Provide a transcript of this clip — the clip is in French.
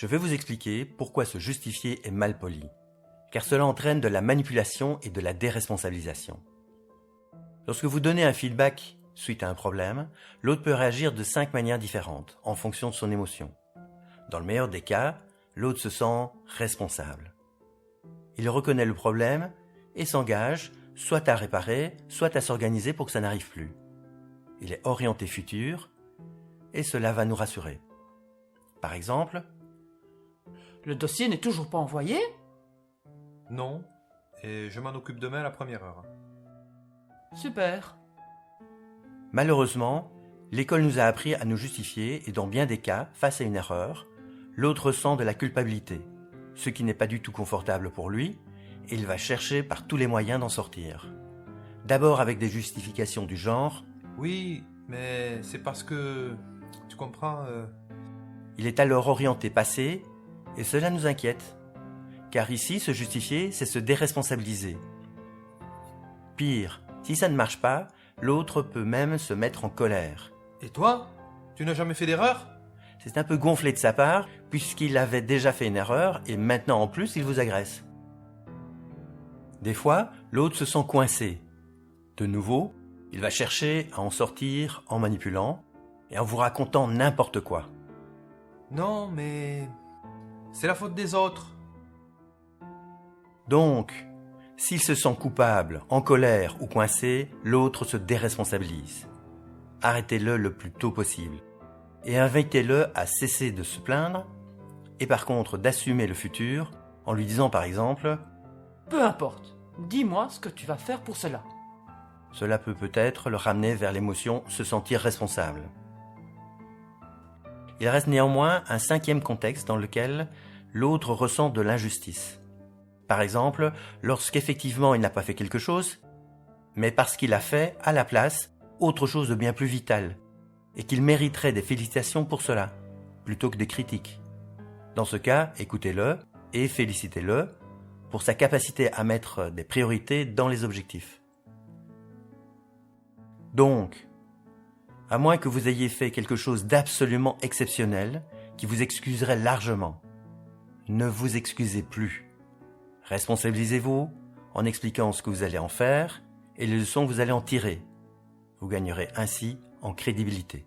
Je vais vous expliquer pourquoi se justifier est mal poli, car cela entraîne de la manipulation et de la déresponsabilisation. Lorsque vous donnez un feedback suite à un problème, l'autre peut réagir de 5 manières différentes en fonction de son émotion. Dans le meilleur des cas, l'autre se sent responsable. Il reconnaît le problème et s'engage soit à réparer, soit à s'organiser pour que ça n'arrive plus. Il est orienté futur et cela va nous rassurer. Par exemple, Le dossier n'est toujours pas envoyé? Non, et je m'en occupe demain à la première heure. Super. malheureusement, l'école nous a appris à nous justifier et dans bien des cas, face à une erreur, l'autre ressent de la culpabilité, ce qui n'est pas du tout confortable pour lui, et il va chercher par tous les moyens d'en sortir. D'abord avec des justifications du genre Oui, mais c'est parce que... Tu comprends il est alors orienté passé, et cela nous inquiète. Car ici, se justifier, c'est se déresponsabiliser. Pire, si ça ne marche pas, l'autre peut même se mettre en colère. Et toi? Tu n'as jamais fait d'erreur? C'est un peu gonflé de sa part, puisqu'il avait déjà fait une erreur, et maintenant en plus, il vous agresse. Des fois, l'autre se sent coincé. De nouveau, il va chercher à en sortir en manipulant, et en vous racontant n'importe quoi. Non, mais... C'est la faute des autres. Donc, s'il se sent coupable, en colère ou coincé, l'autre se déresponsabilise. Arrêtez-le le plus tôt possible et invitez-le à cesser de se plaindre et par contre d'assumer le futur en lui disant par exemple Peu importe. Dis-moi ce que tu vas faire pour cela. cela peut peut-être le ramener vers l'émotion se sentir responsable. Il reste néanmoins un 5e contexte dans lequel l'autre ressent de l'injustice. Par exemple, lorsqu'effectivement il n'a pas fait quelque chose, mais parce qu'il a fait, à la place, autre chose de bien plus vital, et qu'il mériterait des félicitations pour cela, plutôt que des critiques. Dans ce cas, écoutez-le et félicitez-le pour sa capacité à mettre des priorités dans les objectifs. Donc, à moins que vous ayez fait quelque chose d'absolument exceptionnel qui vous excuserait largement, ne vous excusez plus. Responsabilisez-vous en expliquant ce que vous allez en faire et les leçons que vous allez en tirer. Vous gagnerez ainsi en crédibilité.